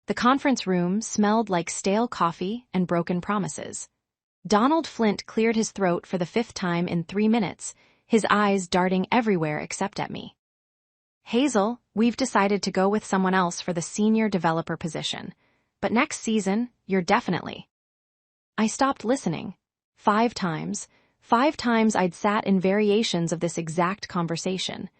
The conference room smelled like stale coffee and broken promises. Donald Flint cleared his throat for the 5th time in 3 minutes, his eyes darting everywhere except at me. Hazel, we've decided to go with someone else for the senior developer position. But next season, you're definitely. I stopped listening. 5 times. 5 times I'd sat in variations of this exact conversation.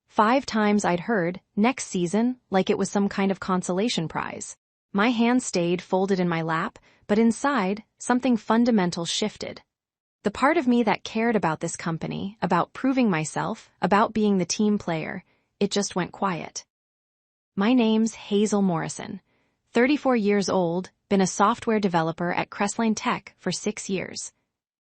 5 times I'd heard, next season, like it was some kind of consolation prize. My hand stayed folded in my lap, but inside, something fundamental shifted. The part of me that cared about this company, about proving myself, about being the team player, it just went quiet. My name's Hazel Morrison. 34 years old, been a software developer at Crestline Tech for 6 years.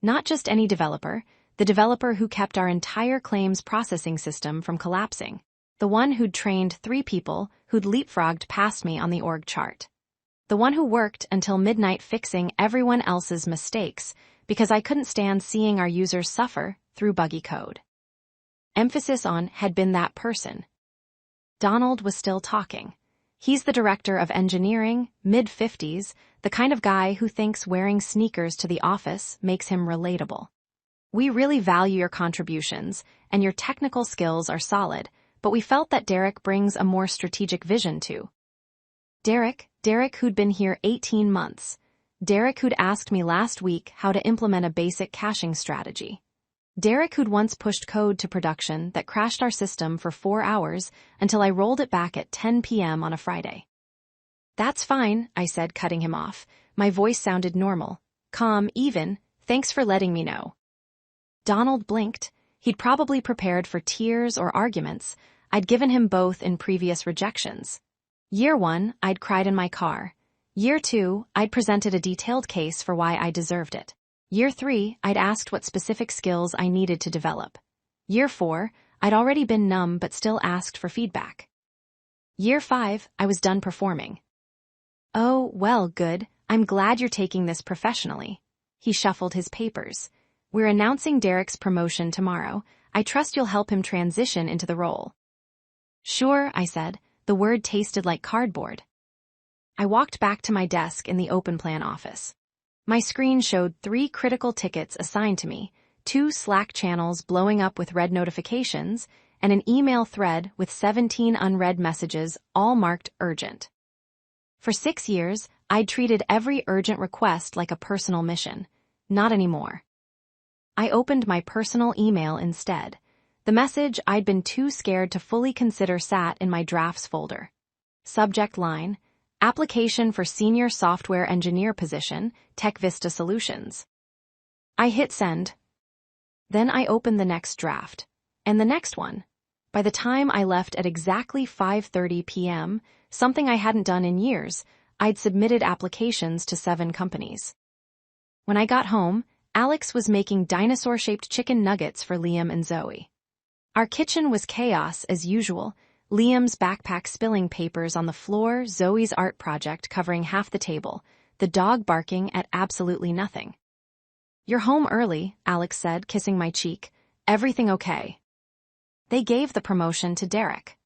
Not just any developer, the developer who kept our entire claims processing system from collapsing. The one who'd trained 3 people who'd leapfrogged past me on the org chart. The one who worked until midnight fixing everyone else's mistakes because I couldn't stand seeing our users suffer through buggy code. Emphasis on had been that person. Donald was still talking. He's the director of engineering, mid-50s, the kind of guy who thinks wearing sneakers to the office makes him relatable. We really value your contributions, and your technical skills are solid, but we felt that Derek brings a more strategic vision too. Derek who'd been here 18 months. Derek who'd asked me last week how to implement a basic caching strategy. Derek who'd once pushed code to production that crashed our system for 4 hours until I rolled it back at 10 p.m. on a Friday. That's fine, I said, cutting him off. My voice sounded normal, calm, even. Thanks for letting me know. Donald blinked. He'd probably prepared for tears or arguments. I'd given him both in previous rejections. Year 1, I'd cried in my car. Year 2, I'd presented a detailed case for why I deserved it. Year 3, I'd asked what specific skills I needed to develop. Year 4, I'd already been numb but still asked for feedback. Year 5, I was done performing. Oh, well, good. I'm glad you're taking this professionally. He shuffled his papers. We're announcing Derek's promotion tomorrow. I trust you'll help him transition into the role. Sure, I said. The word tasted like cardboard. I walked back to my desk in the open plan office. My screen showed 3 critical tickets assigned to me, 2 Slack channels blowing up with red notifications, and an email thread with 17 unread messages, all marked urgent. For 6 years, I'd treated every urgent request like a personal mission. Not anymore. I opened my personal email instead. The message I'd been too scared to fully consider sat in my drafts folder. Subject line: Application for Senior Software Engineer Position, TechVista Solutions. I hit send. Then I opened the next draft. And the next one. By the time I left at exactly 5:30 p.m., something I hadn't done in years, I'd submitted applications to 7 companies. When I got home, Alex was making dinosaur-shaped chicken nuggets for Liam and Zoe. Our kitchen was chaos as usual, Liam's backpack spilling papers on the floor, Zoe's art project covering half the table, the dog barking at absolutely nothing. You're home early, Alex said, kissing my cheek. Everything okay? They gave the promotion to Derek.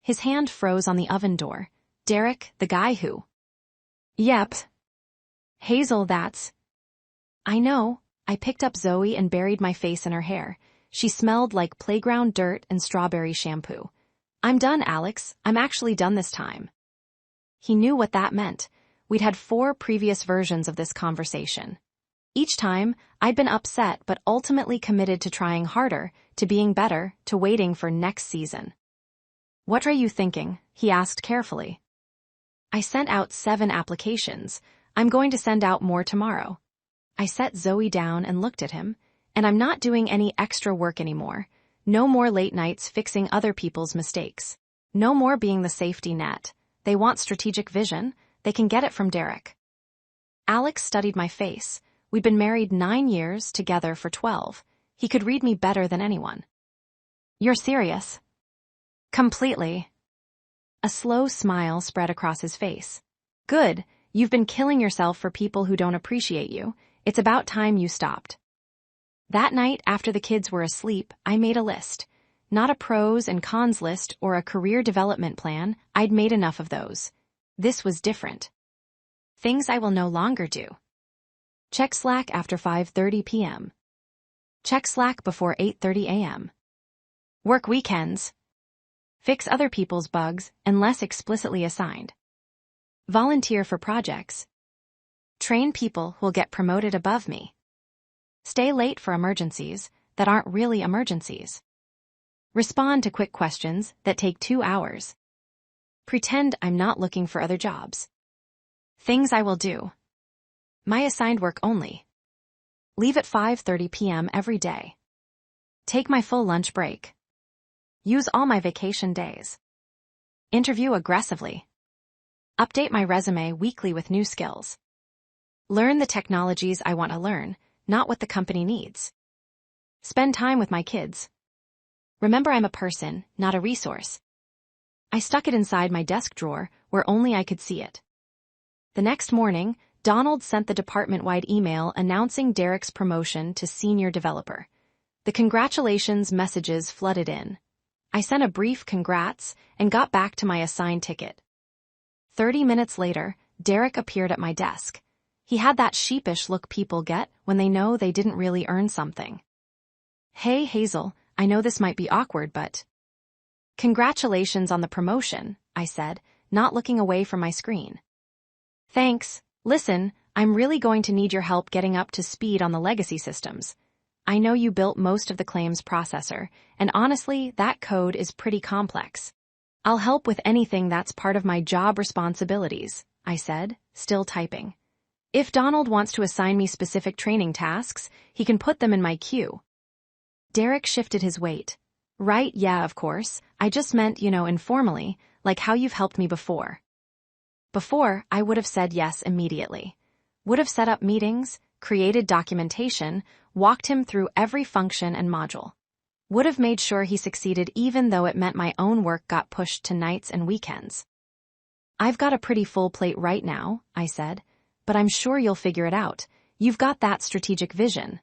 His hand froze on the oven door. Derek, the guy who... Yep. Hazel, that's... I know. I picked up Zoe and buried my face in her hair. She smelled like playground dirt and strawberry shampoo. I'm done, Alex. I'm actually done this time. He knew what that meant. We'd had 4 previous versions of this conversation. Each time, I'd been upset but ultimately committed to trying harder, to being better, to waiting for next season. What are you thinking? He asked carefully. I sent out 7 applications. I'm going to send out more tomorrow. I set Zoe down and looked at him. And I'm not doing any extra work anymore. No more late nights fixing other people's mistakes. No more being the safety net. They want strategic vision. They can get it from Derek. Alex studied my face. We'd been married 9 years, together for 12. He could read me better than anyone. You're serious? Completely. A slow smile spread across his face. Good. You've been killing yourself for people who don't appreciate you. It's about time you stopped. That night, after the kids were asleep, I made a list. Not a pros and cons list or a career development plan. I'd made enough of those. This was different. Things I will no longer do. Check Slack after 5:30 p.m. Check Slack before 8:30 a.m. Work weekends. Fix other people's bugs unless explicitly assigned. Volunteer for projects. Train people who'll get promoted above me. Stay late for emergencies that aren't really emergencies. Respond to quick questions that take 2 hours. Pretend I'm not looking for other jobs. Things I will do. My assigned work only. Leave at 5:30 p.m. every day. Take my full lunch break. Use all my vacation days. Interview aggressively. Update my resume weekly with new skills. Learn the technologies I want to learn, not what the company needs. Spend time with my kids. Remember, I'm a person, not a resource. I stuck it inside my desk drawer where only I could see it. The next morning, Donald sent the department-wide email announcing Derek's promotion to senior developer. The congratulations messages flooded in. I sent a brief congrats and got back to my assigned ticket. 30 minutes later, Derek appeared at my desk. He had that sheepish look people get when they know they didn't really earn something. "Hey, Hazel, I know this might be awkward, but..." "Congratulations on the promotion," I said, not looking away from my screen. "Thanks. Listen, I'm really going to need your help getting up to speed on the legacy systems. I know you built most of the claims processor, and honestly, that code is pretty complex. I'll help with anything that's part of my job responsibilities," I said, still typing. "If Donald wants to assign me specific training tasks, he can put them in my queue." Derek shifted his weight. "Right, yeah, of course. I just meant, informally, like how you've helped me before." Before, I would have said yes immediately. Would have set up meetings, created documentation, walked him through every function and module. Would have made sure he succeeded even though it meant my own work got pushed to nights and weekends. "I've got a pretty full plate right now," I said, "but I'm sure you'll figure it out. You've got that strategic vision."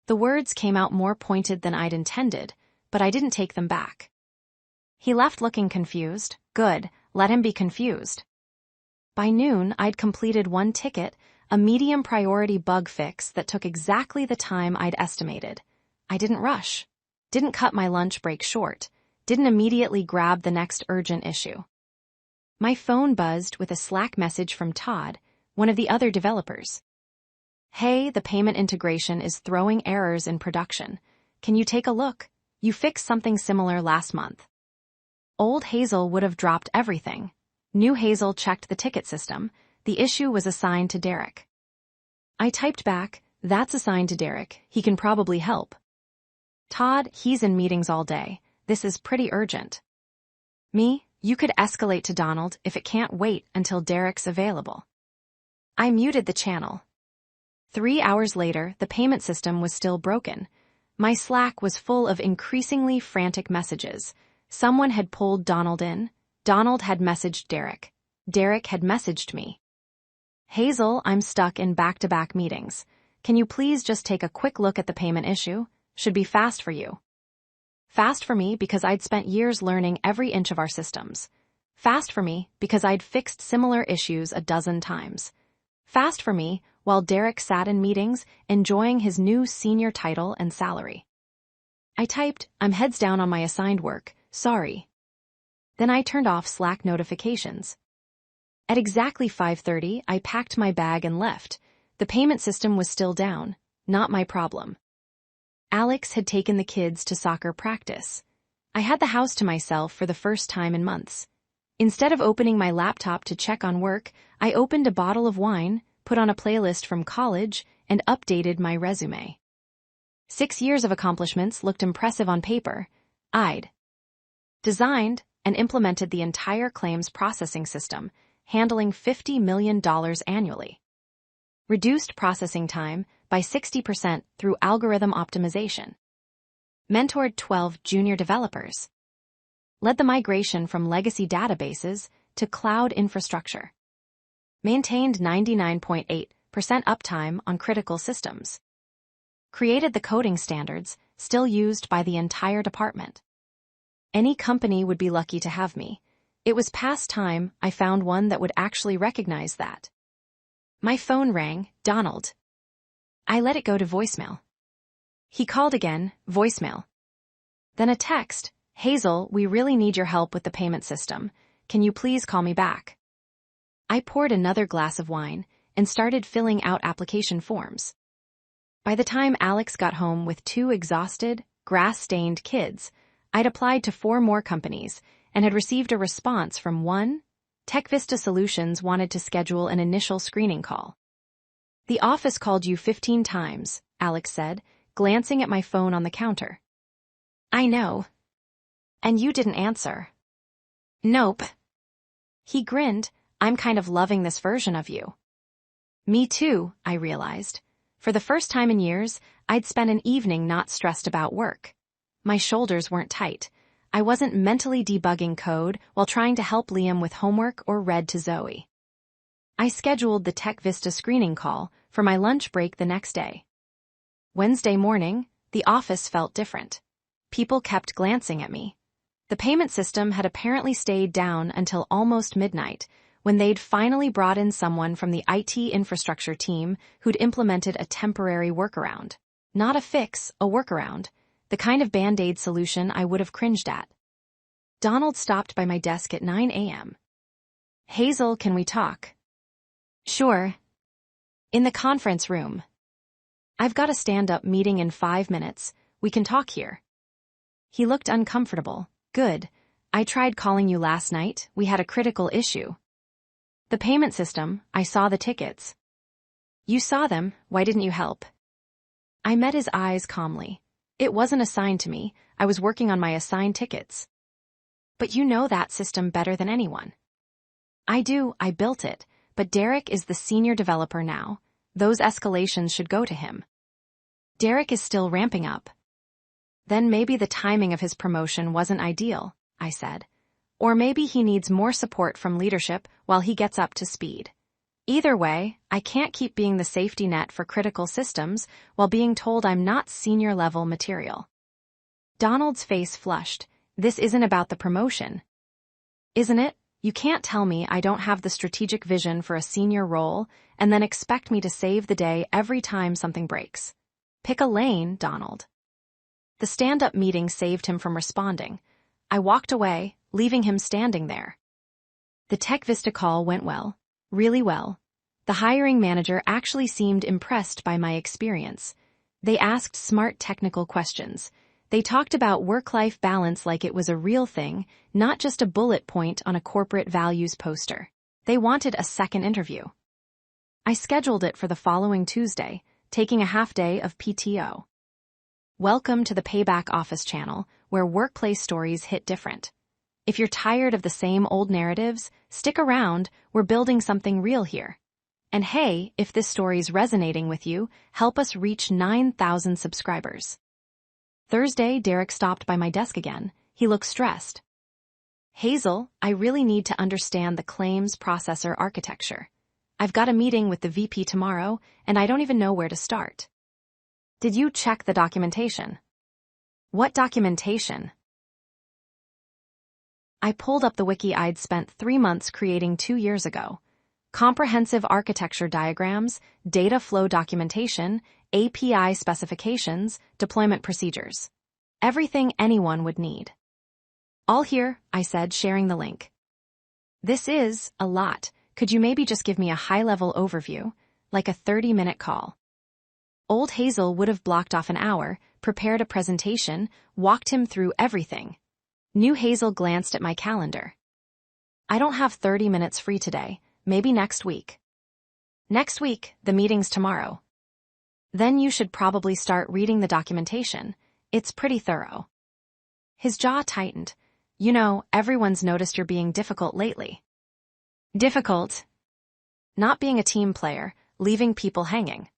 The words came out more pointed than I'd intended, but I didn't take them back. He left looking confused. Good, let him be confused. By noon, I'd completed one ticket, a medium priority bug fix that took exactly the time I'd estimated. I didn't rush, didn't cut my lunch break short, didn't immediately grab the next urgent issue. My phone buzzed with a Slack message from Todd, one of the other developers. "Hey, the payment integration is throwing errors in production. Can you take a look? You fixed something similar last month." Old Hazel would have dropped everything. New Hazel checked the ticket system. The issue was assigned to Derek. I typed back, "That's assigned to Derek. He can probably help." "Todd, he's in meetings all day. This is pretty urgent." "Me, you could escalate to Donald if it can't wait until Derek's available." I muted the channel. 3 hours later, the payment system was still broken. My Slack was full of increasingly frantic messages. Someone had pulled Donald in. Donald had messaged Derek. Derek had messaged me. "Hazel, I'm stuck in back-to-back meetings. Can you please just take a quick look at the payment issue? Should be fast for you." Fast for me because I'd spent years learning every inch of our systems. Fast for me because I'd fixed similar issues a dozen times. Fast for me while Derek sat in meetings enjoying his new senior title and salary. I typed, "I'm heads down on my assigned work, sorry." Then I turned off Slack notifications. At exactly 5:30, I packed my bag and left. The payment system was still down, not my problem. Alex had taken the kids to soccer practice. I had the house to myself for the first time in months. Instead of opening my laptop to check on work, I opened a bottle of wine, put on a playlist from college, and updated my resume. 6 years of accomplishments looked impressive on paper. I'd designed and implemented the entire claims processing system, handling $50 million annually. Reduced processing time by 60% through algorithm optimization. Mentored 12 junior developers. Led the migration from legacy databases to cloud infrastructure. Maintained 99.8% uptime on critical systems. Created the coding standards still used by the entire department. Any company would be lucky to have me. It was past time I found one that would actually recognize that. My phone rang, Donald. I let it go to voicemail. He called again, voicemail. Then a text, Hazel, we really need your help with the payment system. Can you please call me back? I poured another glass of wine and started filling out application forms. By the time Alex got home with 2 exhausted, grass-stained kids, I'd applied to 4 more companies and had received a response from one. TechVista Solutions wanted to schedule an initial screening call. The office called you 15 times, Alex said, glancing at my phone on the counter. I know. And you didn't answer. Nope. He grinned, I'm kind of loving this version of you. Me too, I realized. For the first time in years, I'd spent an evening not stressed about work. My shoulders weren't tight. I wasn't mentally debugging code while trying to help Liam with homework or read to Zoe. I scheduled the TechVista screening call for my lunch break the next day. Wednesday morning, the office felt different. People kept glancing at me. The payment system had apparently stayed down until almost midnight, when they'd finally brought in someone from the IT infrastructure team who'd implemented a temporary workaround. Not a fix, a workaround. The kind of Band-Aid solution I would have cringed at. Donald stopped by my desk at 9 a.m. Hazel, can we talk? Sure. In the conference room. I've got a stand-up meeting in 5 minutes. We can talk here. He looked uncomfortable. Good. I tried calling you last night. We had a critical issue. The payment system, I saw the tickets. You saw them, why didn't you help? I met his eyes calmly. It wasn't assigned to me, I was working on my assigned tickets. But you know that system better than anyone. I do, I built it, but Derek is the senior developer now. Those escalations should go to him. Derek is still ramping up. Then maybe the timing of his promotion wasn't ideal, I said. Or maybe he needs more support from leadership while he gets up to speed. Either way, I can't keep being the safety net for critical systems while being told I'm not senior-level material. Donald's face flushed. This isn't about the promotion. Isn't it? You can't tell me I don't have the strategic vision for a senior role and then expect me to save the day every time something breaks. Pick a lane, Donald. The stand-up meeting saved him from responding. I walked away, leaving him standing there. The TechVista call went well. Really well. The hiring manager actually seemed impressed by my experience. They asked smart technical questions. They talked about work-life balance like it was a real thing, not just a bullet point on a corporate values poster. They wanted a second interview. I scheduled it for the following Tuesday, taking a half day of PTO. Welcome to the Payback Office channel, where workplace stories hit different. If you're tired of the same old narratives, stick around, we're building something real here. And hey, if this story's resonating with you, help us reach 9,000 subscribers. Thursday, Derek stopped by my desk again. He looked stressed. Hazel, I really need to understand the claims processor architecture. I've got a meeting with the VP tomorrow, and I don't even know where to start. Did you check the documentation? What documentation? I pulled up the wiki I'd spent 3 months creating 2 years ago. Comprehensive architecture diagrams, data flow documentation, API specifications, deployment procedures. Everything anyone would need. All here, I said, sharing the link. This is a lot. Could you maybe just give me a high-level overview, like a 30-minute call? Old Hazel would have blocked off an hour, prepared a presentation, walked him through everything. New Hazel glanced at my calendar. I don't have 30 minutes free today, maybe next week. Next week, the meeting's tomorrow. Then you should probably start reading the documentation. It's pretty thorough. His jaw tightened. You know, everyone's noticed you're being difficult lately. Difficult? Not being a team player, leaving people hanging.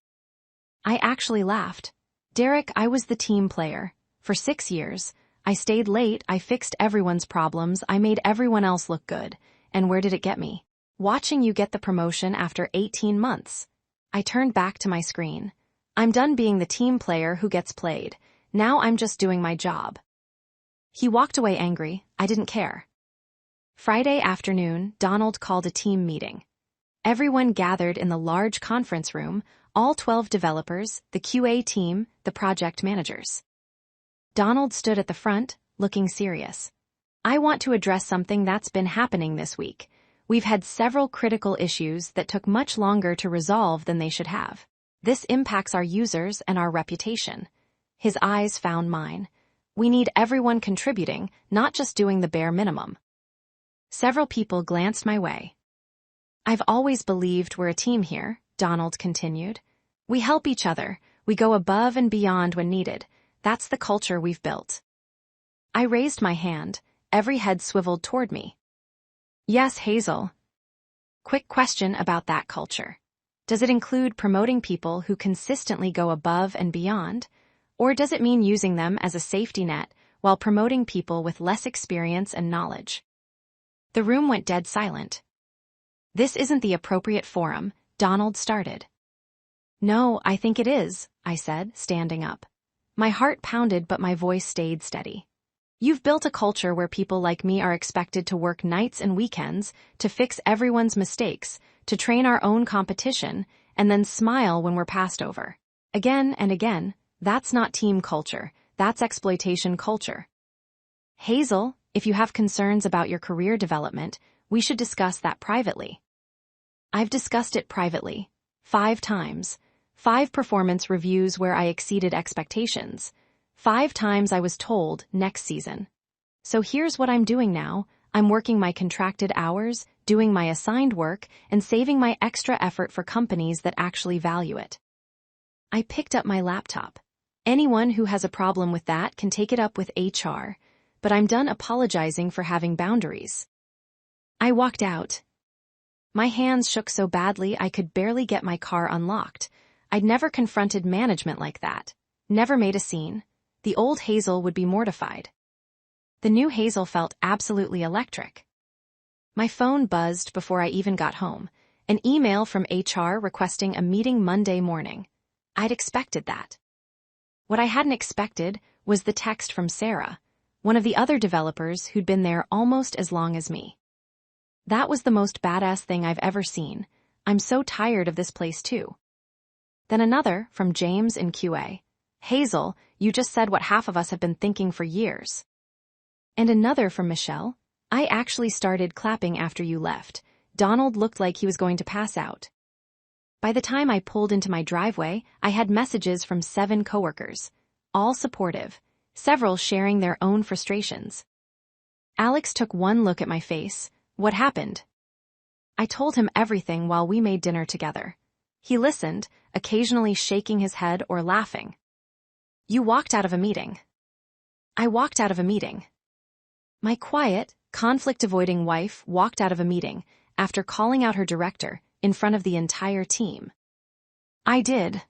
I actually laughed. Derek, I was the team player. For 6 years. I stayed late, I fixed everyone's problems, I made everyone else look good. And where did it get me? Watching you get the promotion after 18 months. I turned back to my screen. I'm done being the team player who gets played. Now I'm just doing my job. He walked away angry. I didn't care. Friday afternoon, Donald called a team meeting. Everyone gathered in the large conference room, all 12 developers, the QA team, the project managers. Donald stood at the front, looking serious. I want to address something that's been happening this week. We've had several critical issues that took much longer to resolve than they should have. This impacts our users and our reputation. His eyes found mine. We need everyone contributing, not just doing the bare minimum. Several people glanced my way. I've always believed we're a team here, Donald continued. We help each other. We go above and beyond when needed. That's the culture we've built. I raised my hand. Every head swiveled toward me. Yes, Hazel. Quick question about that culture. Does it include promoting people who consistently go above and beyond, or does it mean using them as a safety net while promoting people with less experience and knowledge? The room went dead silent. This isn't the appropriate forum, Donald started. No, I think it is, I said, standing up. My heart pounded, but my voice stayed steady. You've built a culture where people like me are expected to work nights and weekends, to fix everyone's mistakes, to train our own competition, and then smile when we're passed over. Again and again, that's not team culture, that's exploitation culture. Hazel, if you have concerns about your career development, we should discuss that privately. I've discussed it privately. 5 times. 5 performance reviews where I exceeded expectations. 5 times I was told next season. So here's what I'm doing now. I'm working my contracted hours, doing my assigned work, and saving my extra effort for companies that actually value it. I picked up my laptop. Anyone who has a problem with that can take it up with HR, but I'm done apologizing for having boundaries. I walked out. My hands shook so badly I could barely get my car unlocked. I'd never confronted management like that. Never made a scene. The old Hazel would be mortified. The new Hazel felt absolutely electric. My phone buzzed before I even got home. An email from HR requesting a meeting Monday morning. I'd expected that. What I hadn't expected was the text from Sarah, one of the other developers who'd been there almost as long as me. That was the most badass thing I've ever seen. I'm so tired of this place too. Then another from James in QA. Hazel, you just said what half of us have been thinking for years. And another from Michelle. I actually started clapping after you left. Donald looked like he was going to pass out. By the time I pulled into my driveway, I had messages from 7 coworkers, all supportive, several sharing their own frustrations. Alex took one look at my face. What happened? I told him everything while we made dinner together. He listened, occasionally shaking his head or laughing. You walked out of a meeting. I walked out of a meeting. My quiet, conflict-avoiding wife walked out of a meeting after calling out her director in front of the entire team. I did.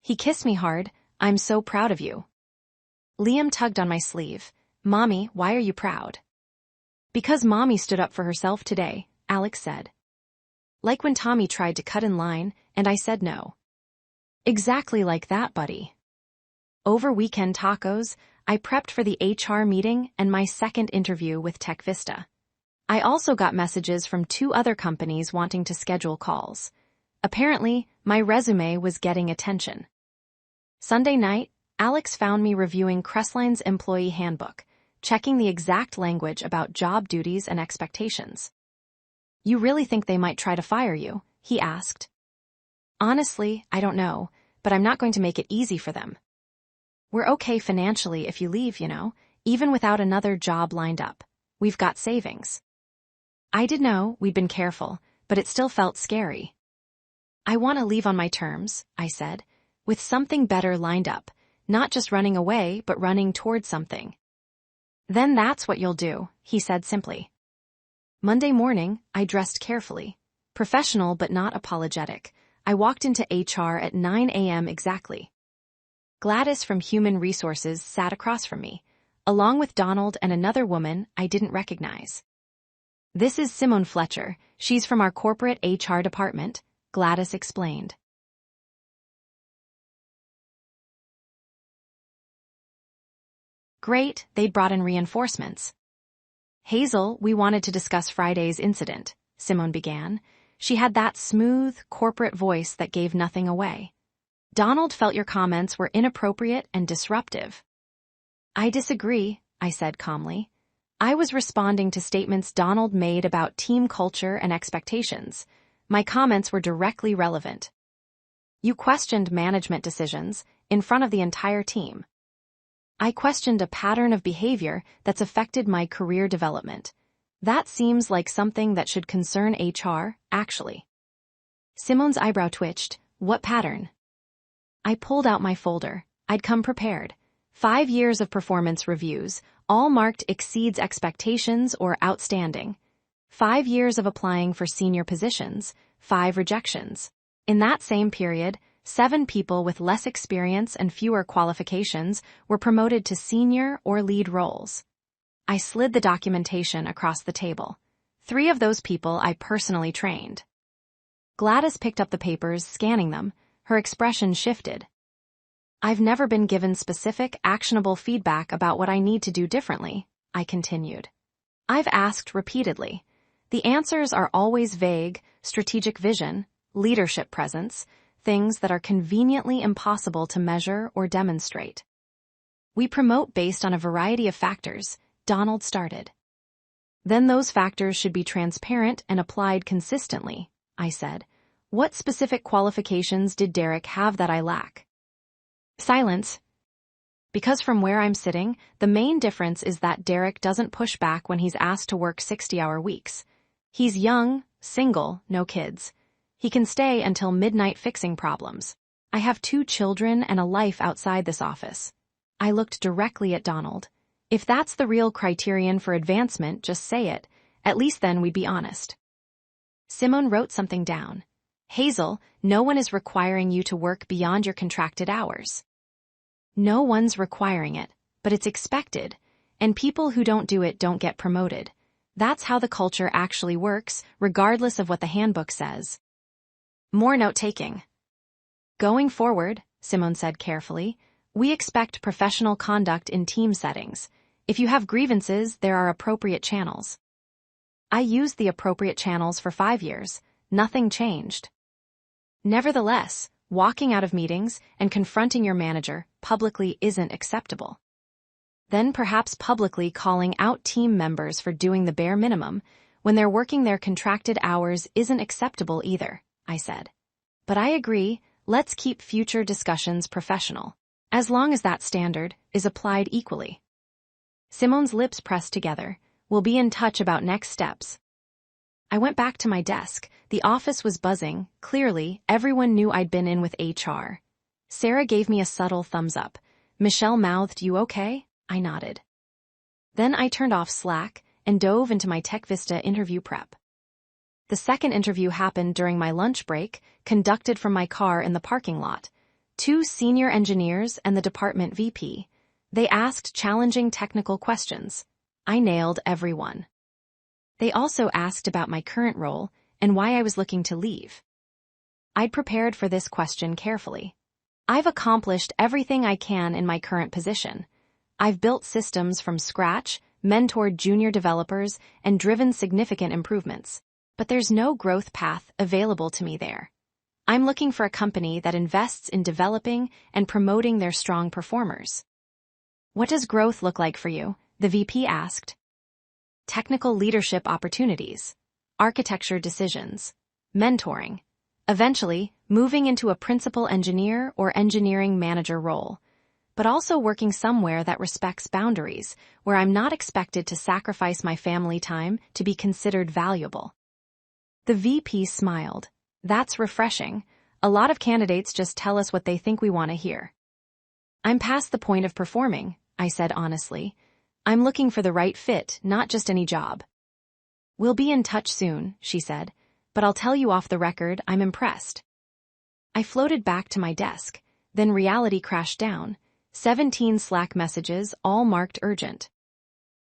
He kissed me hard. I'm so proud of you. Liam tugged on my sleeve. Mommy, why are you proud? Because Mommy stood up for herself today, Alex said. Like when Tommy tried to cut in line, and I said no. Exactly like that, buddy. Over weekend tacos, I prepped for the HR meeting and my second interview with TechVista. I also got messages from 2 other companies wanting to schedule calls. Apparently, my resume was getting attention. Sunday night, Alex found me reviewing Crestline's employee handbook, checking the exact language about job duties and expectations. You really think they might try to fire you? He asked. Honestly, I don't know, but I'm not going to make it easy for them. We're okay financially if you leave, even without another job lined up. We've got savings. I did know we'd been careful, but it still felt scary. I want to leave on my terms, I said, with something better lined up, not just running away, but running towards something. Then that's what you'll do, he said simply. Monday morning, I dressed carefully, professional but not apologetic. I walked into HR at 9 a.m. exactly. Gladys from Human Resources sat across from me, along with Donald and another woman I didn't recognize. This is Simone Fletcher. She's from our corporate HR department, Gladys explained. Great, they'd brought in reinforcements. Hazel, we wanted to discuss Friday's incident, Simone began. She had that smooth, corporate voice that gave nothing away. Donald felt your comments were inappropriate and disruptive. I disagree, I said calmly. I was responding to statements Donald made about team culture and expectations. My comments were directly relevant. You questioned management decisions in front of the entire team. I questioned a pattern of behavior that's affected my career development. That seems like something that should concern HR, actually. Simone's eyebrow twitched. What pattern? I pulled out my folder. I'd come prepared. 5 years of performance reviews, all marked exceeds expectations or outstanding. 5 years of applying for senior positions, 5 rejections. In that same period, 7 people with less experience and fewer qualifications were promoted to senior or lead roles. I slid the documentation across the table. 3 of those people I personally trained. Gladys picked up the papers, scanning them. Her expression shifted. I've never been given specific, actionable feedback about what I need to do differently, I continued. I've asked repeatedly. The answers are always vague: strategic vision, leadership presence, things that are conveniently impossible to measure or demonstrate. We promote based on a variety of factors, Donald started. Then those factors should be transparent and applied consistently, I said. What specific qualifications did Derek have that I lack? Silence. Because from where I'm sitting, the main difference is that Derek doesn't push back when he's asked to work 60-hour weeks. He's young, single, no kids. He can stay until midnight fixing problems. I have 2 children and a life outside this office. I looked directly at Donald. If that's the real criterion for advancement, just say it. At least then we'd be honest. Simone wrote something down. Hazel, no one is requiring you to work beyond your contracted hours. No one's requiring it, but it's expected, and people who don't do it don't get promoted. That's how the culture actually works, regardless of what the handbook says. More note-taking. Going forward, Simone said carefully, we expect professional conduct in team settings. If you have grievances, there are appropriate channels. I used the appropriate channels for 5 years. Nothing changed. Nevertheless, walking out of meetings and confronting your manager publicly isn't acceptable. Then perhaps publicly calling out team members for doing the bare minimum when they're working their contracted hours isn't acceptable either, I said. But I agree, let's keep future discussions professional, as long as that standard is applied equally. Simone's lips pressed together. We'll be in touch about next steps. I went back to my desk. The office was buzzing. Clearly, everyone knew I'd been in with HR. Sarah gave me a subtle thumbs up. Michelle mouthed, "You okay?" I nodded. Then I turned off Slack and dove into my TechVista interview prep. The second interview happened during my lunch break, conducted from my car in the parking lot. 2 senior engineers and the department VP. They asked challenging technical questions. I nailed every one. They also asked about my current role and why I was looking to leave. I'd prepared for this question carefully. I've accomplished everything I can in my current position. I've built systems from scratch, mentored junior developers, and driven significant improvements. But there's no growth path available to me there. I'm looking for a company that invests in developing and promoting their strong performers. What does growth look like for you? The VP asked. Technical leadership opportunities, architecture decisions, mentoring, eventually moving into a principal engineer or engineering manager role, but also working somewhere that respects boundaries, where I'm not expected to sacrifice my family time to be considered valuable. The VP smiled. That's refreshing. A lot of candidates just tell us what they think we want to hear. I'm past the point of performing, I said honestly. I'm looking for the right fit, not just any job. We'll be in touch soon, she said, but I'll tell you off the record, I'm impressed. I floated back to my desk, then reality crashed down. 17 Slack messages, all marked urgent.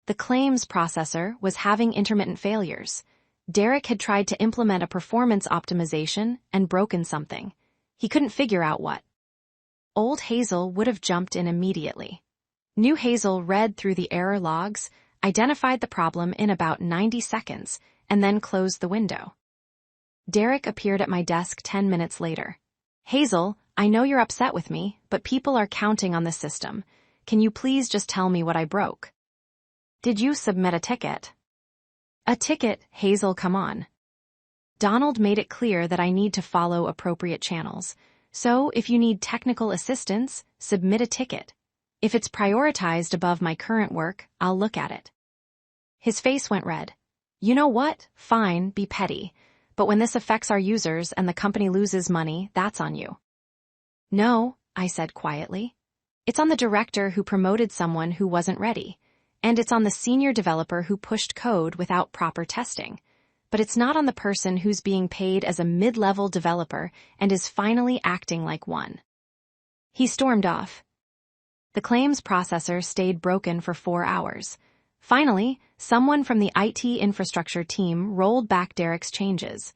The claims processor was having intermittent failures. Derek had tried to implement a performance optimization and broken something. He couldn't figure out what. Old Hazel would have jumped in immediately. New Hazel read through the error logs. identified the problem in about 90 seconds, and then closed the window. Derek appeared at my desk 10 minutes later. Hazel, I know you're upset with me, but people are counting on this system. Can you please just tell me what I broke? Did you submit a ticket? A ticket, Hazel, come on. Donald made it clear that I need to follow appropriate channels. So, if you need technical assistance, submit a ticket. If it's prioritized above my current work, I'll look at it. His face went red. You know what? Fine, be petty. But when this affects our users and the company loses money, that's on you. No, I said quietly. It's on the director who promoted someone who wasn't ready. And it's on the senior developer who pushed code without proper testing. But it's not on the person who's being paid as a mid-level developer and is finally acting like one. He stormed off. The claims processor stayed broken for 4 hours. Finally, someone from the IT infrastructure team rolled back Derek's changes.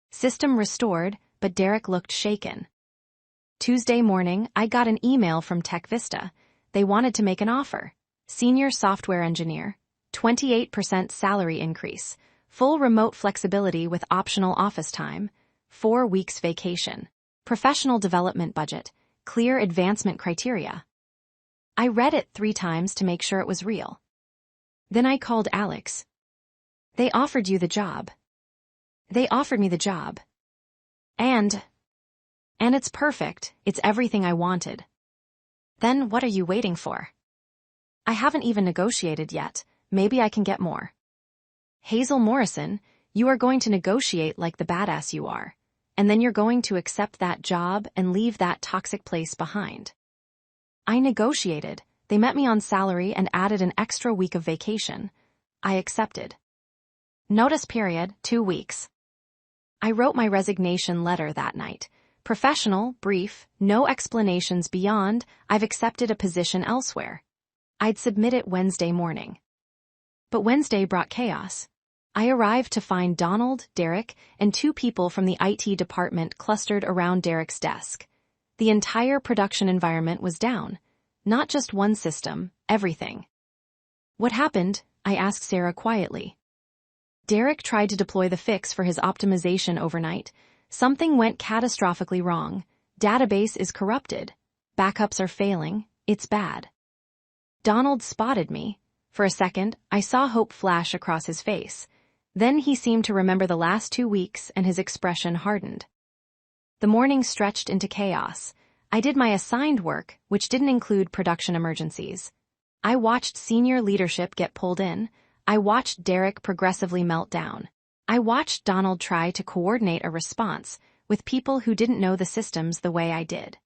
System restored, but Derek looked shaken. Tuesday morning, I got an email from TechVista. They wanted to make an offer. Senior software engineer, 28% salary increase, full remote flexibility with optional office time, 4 weeks vacation, professional development budget, clear advancement criteria. I read it 3 times to make sure it was real. Then I called Alex. They offered you the job. They offered me the job. And it's perfect. It's everything I wanted. Then what are you waiting for? I haven't even negotiated yet. Maybe I can get more. Hazel Morrison, you are going to negotiate like the badass you are. And then you're going to accept that job and leave that toxic place behind. I negotiated. They met me on salary and added an extra week of vacation. I accepted. Notice period, 2 weeks. I wrote my resignation letter that night. Professional, brief, no explanations beyond, I've accepted a position elsewhere. I'd submit it Wednesday morning. But Wednesday brought chaos. I arrived to find Donald, Derek, and 2 people from the IT department clustered around Derek's desk. The entire production environment was down. Not just one system, everything. What happened? I asked Sarah quietly. Derek tried to deploy the fix for his optimization overnight. Something went catastrophically wrong. Database is corrupted. Backups are failing. It's bad. Donald spotted me. For a second, I saw hope flash across his face. Then he seemed to remember the last 2 weeks and his expression hardened. The morning stretched into chaos. I did my assigned work, which didn't include production emergencies. I watched senior leadership get pulled in. I watched Derek progressively melt down. I watched Donald try to coordinate a response with people who didn't know the systems the way I did.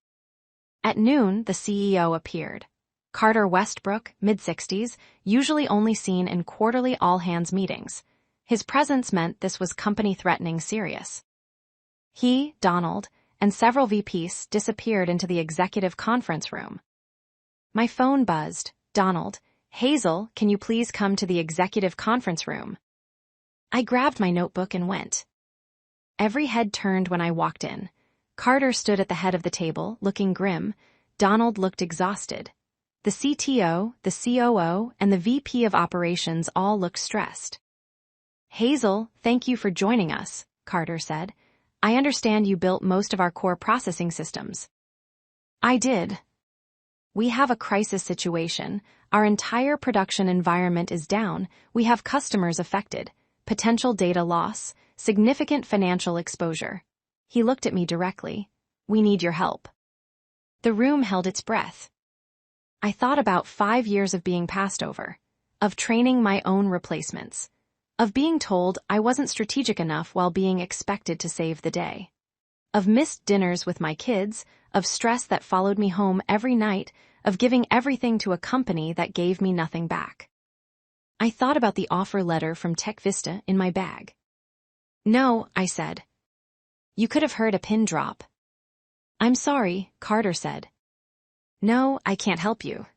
At noon, the CEO appeared. Carter Westbrook, mid-60s, usually only seen in quarterly all-hands meetings. His presence meant this was company-threatening serious. He, Donald, and several VPs disappeared into the executive conference room. My phone buzzed. Donald, Hazel, can you please come to the executive conference room? I grabbed my notebook and went. Every head turned when I walked in. Carter stood at the head of the table, looking grim. Donald looked exhausted. The CTO, the COO, and the VP of operations all looked stressed. Hazel, thank you for joining us, Carter said. I understand you built most of our core processing systems. I did. We have a crisis situation. Our entire production environment is down. We have customers affected, potential data loss, significant financial exposure. He looked at me directly. We need your help. The room held its breath. I thought about 5 years of being passed over, of training my own replacements, of being told I wasn't strategic enough while being expected to save the day, of missed dinners with my kids, of stress that followed me home every night, of giving everything to a company that gave me nothing back. I thought about the offer letter from TechVista in my bag. No, I said. You could have heard a pin drop. I'm sorry, Carter said. No, I can't help you.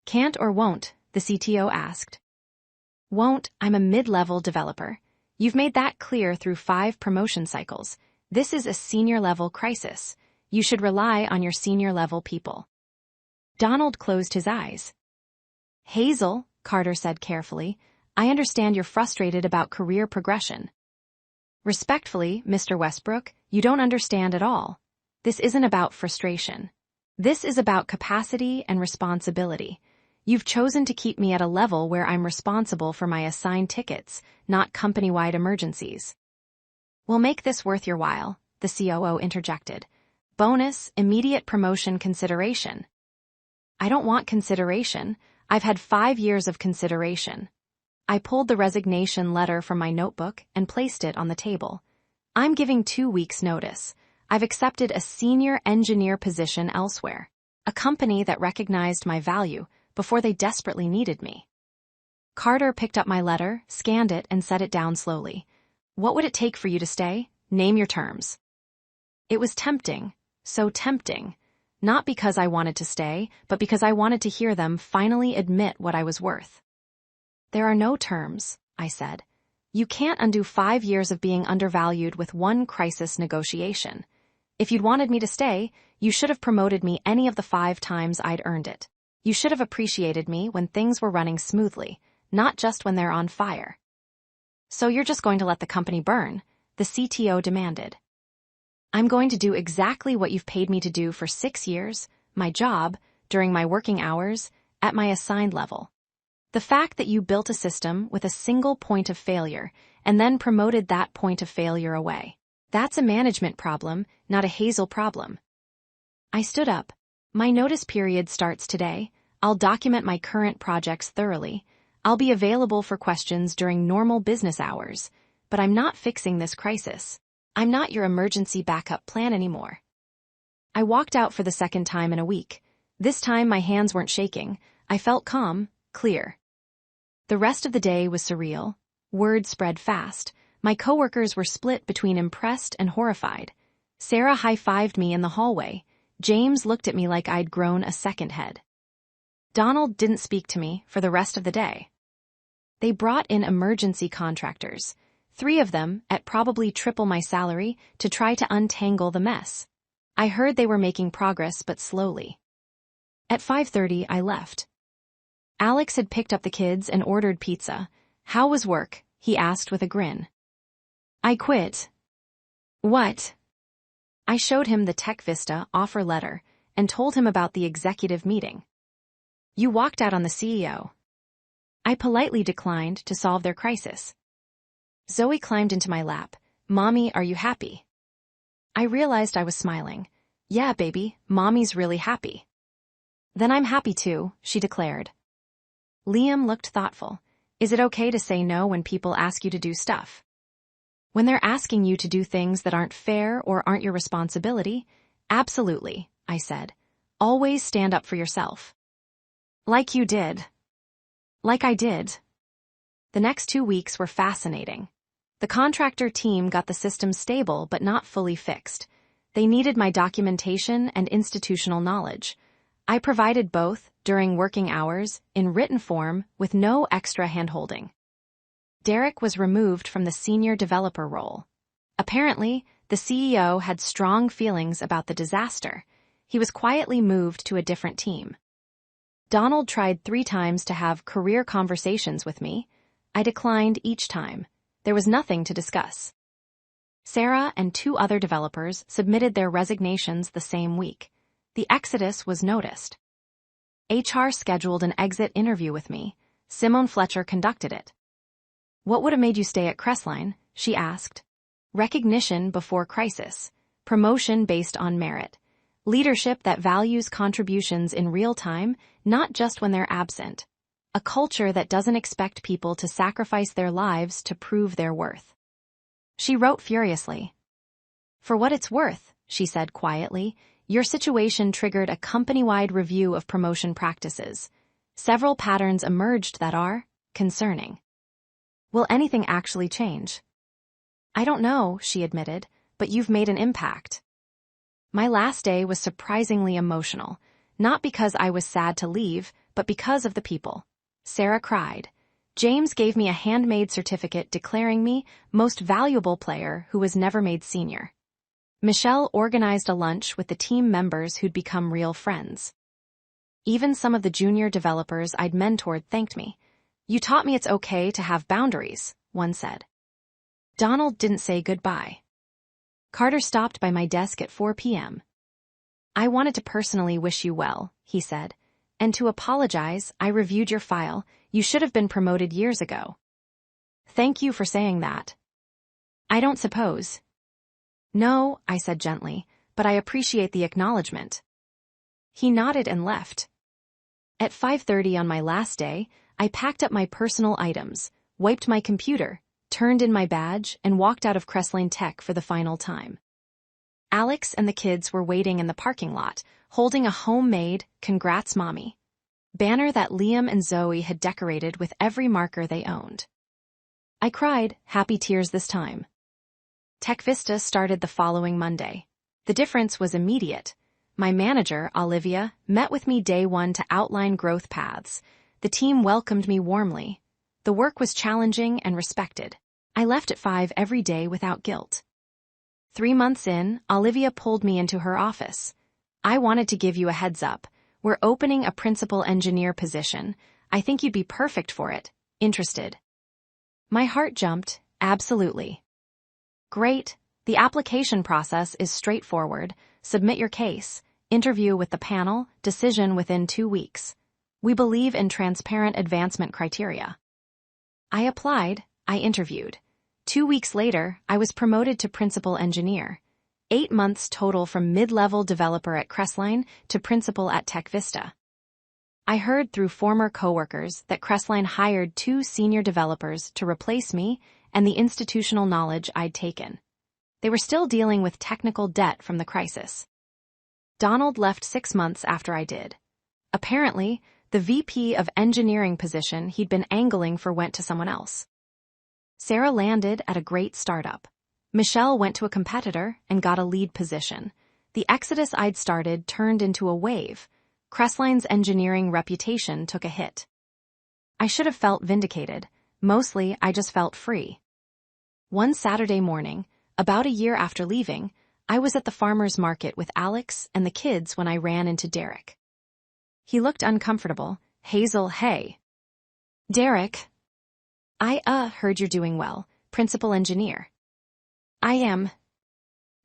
Can't or won't? The CTO asked. Won't, I'm a mid-level developer. You've made that clear through 5 promotion cycles. This is a senior-level crisis. You should rely on your senior-level people. Donald closed his eyes. Hazel, Carter said carefully. I understand you're frustrated about career progression. Respectfully, Mr. Westbrook, you don't understand at all. This isn't about frustration. This is about capacity and responsibility. You've chosen to keep me at a level where I'm responsible for my assigned tickets, not company-wide emergencies. We'll make this worth your while, the COO interjected. Bonus, immediate promotion consideration. I don't want consideration. I've had 5 years of consideration. I pulled the resignation letter from my notebook and placed it on the table. I'm giving 2 weeks' notice. I've accepted a senior engineer position elsewhere, a company that recognized my value before they desperately needed me. Carter picked up my letter, scanned it, and set it down slowly. What would it take for you to stay? Name your terms. It was tempting, so tempting. Not because I wanted to stay, but because I wanted to hear them finally admit what I was worth. There are no terms, I said. You can't undo 5 years of being undervalued with one crisis negotiation. If you'd wanted me to stay, you should have promoted me any of the 5 times I'd earned it. You should have appreciated me when things were running smoothly, not just when they're on fire. So you're just going to let the company burn? The CTO demanded. I'm going to do exactly what you've paid me to do for 6 years, my job, during my working hours, at my assigned level. The fact that you built a system with a single point of failure and then promoted that point of failure away. That's a management problem, not a Hazel problem. I stood up. My notice period starts today. I'll document my current projects thoroughly. I'll be available for questions during normal business hours. But I'm not fixing this crisis. I'm not your emergency backup plan anymore. I walked out for the second time in a week. This time my hands weren't shaking. I felt calm, clear. The rest of the day was surreal. Word spread fast. My coworkers were split between impressed and horrified. Sarah high-fived me in the hallway. James looked at me like I'd grown a second head. Donald didn't speak to me for the rest of the day. They brought in emergency contractors, 3 of them at probably triple my salary, to try to untangle the mess. I heard they were making progress, but slowly. At 5:30, I left. Alex had picked up the kids and ordered pizza. How was work? He asked with a grin. I quit. What? I showed him the TechVista offer letter and told him about the executive meeting. You walked out on the CEO. I politely declined to solve their crisis. Zoe climbed into my lap. Mommy, are you happy? I realized I was smiling. Yeah, baby, Mommy's really happy. Then I'm happy too, she declared. Liam looked thoughtful. Is it okay to say no when people ask you to do stuff? When they're asking you to do things that aren't fair or aren't your responsibility? Absolutely, I said. Always stand up for yourself. Like you did. Like I did. The next 2 weeks were fascinating. The contractor team got the system stable but not fully fixed. They needed my documentation and institutional knowledge. I provided both during working hours in written form with no extra handholding. Derek was removed from the senior developer role. Apparently, the CEO had strong feelings about the disaster. He was quietly moved to a different team. Donald tried 3 times to have career conversations with me. I declined each time. There was nothing to discuss. Sarah and 2 other developers submitted their resignations the same week. The exodus was noticed. HR scheduled an exit interview with me. Simone Fletcher conducted it. What would have made you stay at Crestline? She asked. Recognition before crisis. Promotion based on merit. Leadership that values contributions in real time, not just when they're absent. A culture that doesn't expect people to sacrifice their lives to prove their worth. She wrote furiously. For what it's worth, she said quietly, your situation triggered a company-wide review of promotion practices. Several patterns emerged that are concerning. Will anything actually change? I don't know, she admitted, but you've made an impact. My last day was surprisingly emotional, not because I was sad to leave, but because of the people. Sarah cried. James gave me a handmade certificate declaring me most valuable player who was never made senior. Michelle organized a lunch with the team members who'd become real friends. Even some of the junior developers I'd mentored thanked me. You taught me it's okay to have boundaries, one said. Donald didn't say goodbye. Carter stopped by my desk at 4 p.m. I wanted to personally wish you well, he said, and to apologize. I reviewed your file. You should have been promoted years ago. Thank you for saying that. I don't suppose. No, I said gently, but I appreciate the acknowledgement. He nodded and left. At 5:30 on my last day, I packed up my personal items, wiped my computer, turned in my badge, and walked out of Crestline Tech for the final time. Alex and the kids were waiting in the parking lot, holding a homemade "Congrats, Mommy" banner that Liam and Zoe had decorated with every marker they owned. I cried, happy tears this time. Tech Vista started the following Monday. The difference was immediate. My manager, Olivia, met with me day one to outline growth paths. The team welcomed me warmly. The work was challenging and respected. I left at 5 every day without guilt. 3 months in, Olivia pulled me into her office. I wanted to give you a heads up. We're opening a principal engineer position. I think you'd be perfect for it. Interested? My heart jumped. Absolutely. Great. The application process is straightforward. Submit your case, interview with the panel, decision within 2 weeks. We believe in transparent advancement criteria. I applied, I interviewed. 2 weeks later, I was promoted to principal engineer. 8 months total from mid-level developer at Crestline to principal at Tech Vista. I heard through former coworkers that Crestline hired 2 senior developers to replace me and the institutional knowledge I'd taken. They were still dealing with technical debt from the crisis. Donald left 6 months after I did. Apparently, the VP of engineering position he'd been angling for went to someone else. Sarah landed at a great startup. Michelle went to a competitor and got a lead position. The exodus I'd started turned into a wave. Crestline's engineering reputation took a hit. I should have felt vindicated. Mostly, I just felt free. One Saturday morning, about a year after leaving, I was at the farmer's market with Alex and the kids when I ran into Derek. He looked uncomfortable. Hazel, hey. Derek. I heard you're doing well, principal engineer. I am.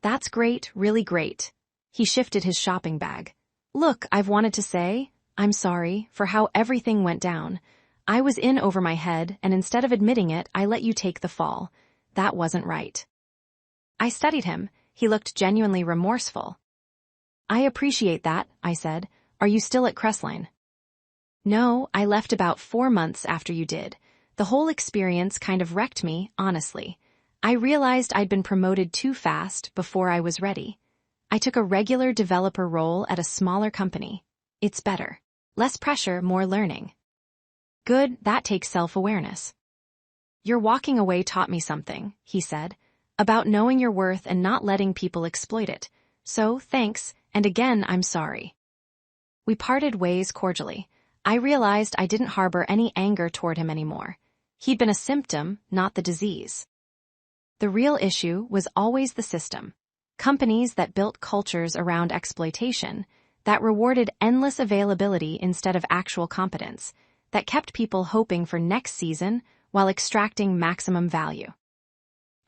That's great, really great. He shifted his shopping bag. Look, I've wanted to say, I'm sorry for how everything went down. I was in over my head, and instead of admitting it, I let you take the fall. That wasn't right. I studied him. He looked genuinely remorseful. I appreciate that, I said. Are you still at Crestline? No, I left about 4 months after you did. The whole experience kind of wrecked me, honestly. I realized I'd been promoted too fast before I was ready. I took a regular developer role at a smaller company. It's better. Less pressure, more learning. Good, that takes self-awareness. Your walking away taught me something, he said, about knowing your worth and not letting people exploit it. So, thanks, and again, I'm sorry. We parted ways cordially. I realized I didn't harbor any anger toward him anymore. He'd been a symptom, not the disease. The real issue was always the system. Companies that built cultures around exploitation, that rewarded endless availability instead of actual competence, that kept people hoping for next season while extracting maximum value.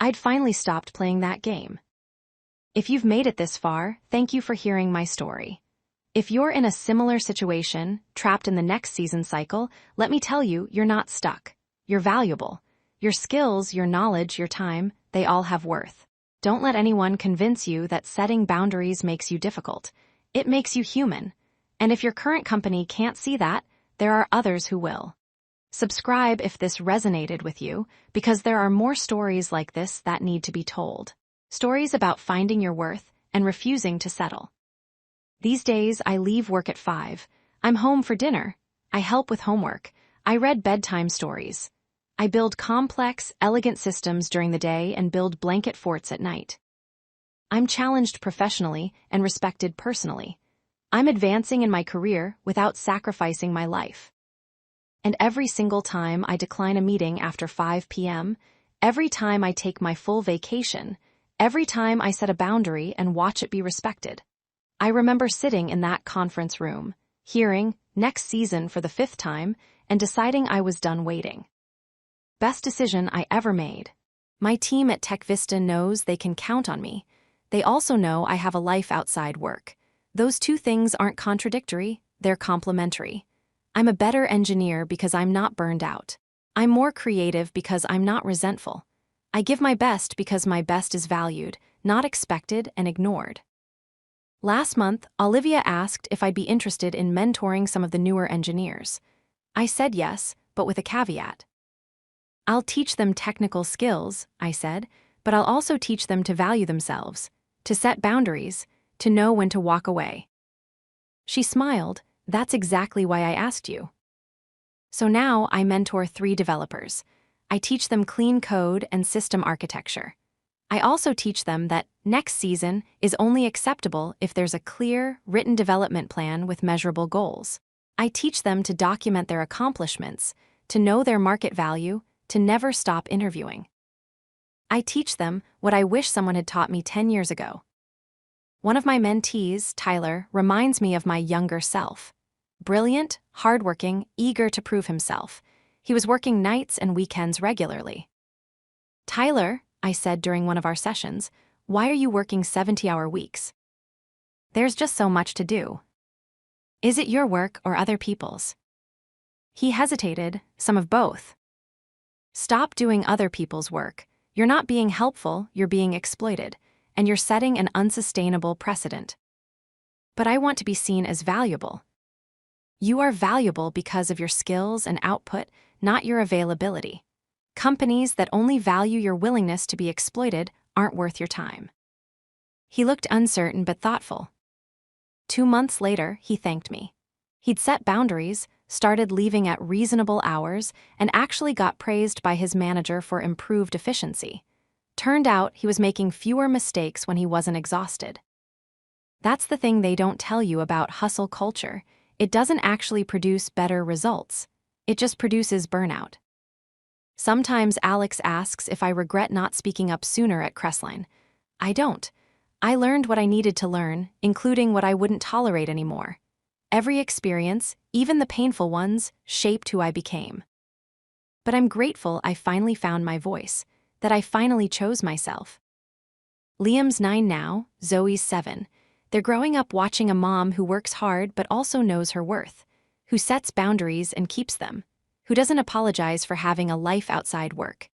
I'd finally stopped playing that game. If you've made it this far, thank you for hearing my story. If you're in a similar situation, trapped in the next season cycle, let me tell you, you're not stuck. You're valuable. Your skills, your knowledge, your time, they all have worth. Don't let anyone convince you that setting boundaries makes you difficult. It makes you human. And if your current company can't see that, there are others who will. Subscribe if this resonated with you, because there are more stories like this that need to be told. Stories about finding your worth and refusing to settle. These days, I leave work at 5. I'm home for dinner. I help with homework. I read bedtime stories. I build complex, elegant systems during the day and build blanket forts at night. I'm challenged professionally and respected personally. I'm advancing in my career without sacrificing my life. And every single time I decline a meeting after 5 p.m., every time I take my full vacation, every time I set a boundary and watch it be respected, I remember sitting in that conference room, hearing, next season for the 5th time, and deciding I was done waiting. Best decision I ever made. My team at TechVista knows they can count on me. They also know I have a life outside work. Those two things aren't contradictory, they're complementary. I'm a better engineer because I'm not burned out. I'm more creative because I'm not resentful. I give my best because my best is valued, not expected and ignored. Last month, Olivia asked if I'd be interested in mentoring some of the newer engineers. I said yes, but with a caveat. I'll teach them technical skills, I said, but I'll also teach them to value themselves, to set boundaries, to know when to walk away. She smiled. That's exactly why I asked you. So now I mentor 3 developers. I teach them clean code and system architecture. I also teach them that next season is only acceptable if there's a clear, written development plan with measurable goals. I teach them to document their accomplishments, to know their market value, to never stop interviewing. I teach them what I wish someone had taught me 10 years ago. One of my mentees, Tyler, reminds me of my younger self. Brilliant, hardworking, eager to prove himself. He was working nights and weekends regularly. Tyler, I said during one of our sessions, why are you working 70-hour weeks? There's just so much to do. Is it your work or other people's? He hesitated, some of both. Stop doing other people's work. You're not being helpful, you're being exploited, and you're setting an unsustainable precedent. But I want to be seen as valuable. You are valuable because of your skills and output, not your availability. Companies that only value your willingness to be exploited aren't worth your time. He looked uncertain but thoughtful. 2 months later, he thanked me. He'd set boundaries, started leaving at reasonable hours, and actually got praised by his manager for improved efficiency. Turned out he was making fewer mistakes when he wasn't exhausted. That's the thing they don't tell you about hustle culture. It doesn't actually produce better results. It just produces burnout. Sometimes Alex asks if I regret not speaking up sooner at Crestline. I don't. I learned what I needed to learn, including what I wouldn't tolerate anymore. Every experience, even the painful ones, shaped who I became. But I'm grateful I finally found my voice, that I finally chose myself. Liam's 9 now, Zoe's 7. They're growing up watching a mom who works hard but also knows her worth, who sets boundaries and keeps them, who doesn't apologize for having a life outside work.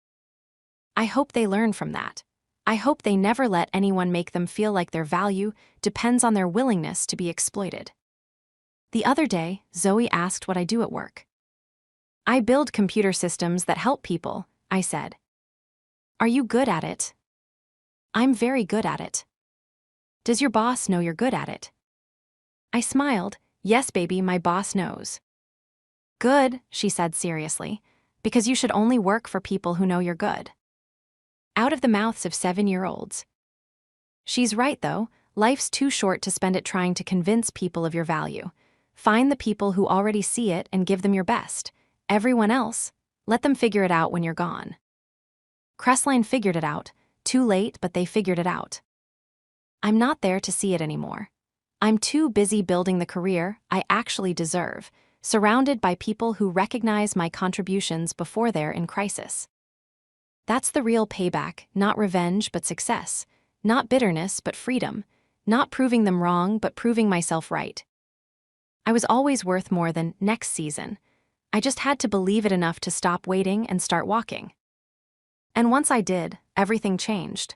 I hope they learn from that. I hope they never let anyone make them feel like their value depends on their willingness to be exploited. The other day, Zoe asked what I do at work. I build computer systems that help people, I said. Are you good at it? I'm very good at it. Does your boss know you're good at it? I smiled. Yes, baby, my boss knows. Good, she said seriously, because you should only work for people who know you're good. Out of the mouths of 7-year-olds. She's right, though. Life's too short to spend it trying to convince people of your value. Find the people who already see it and give them your best. Everyone else, let them figure it out when you're gone. Crestline figured it out. Too late, but they figured it out. I'm not there to see it anymore. I'm too busy building the career I actually deserve, surrounded by people who recognize my contributions before they're in crisis. That's the real payback, not revenge but success, not bitterness but freedom, not proving them wrong but proving myself right. I was always worth more than next season. I just had to believe it enough to stop waiting and start walking. And once I did, everything changed.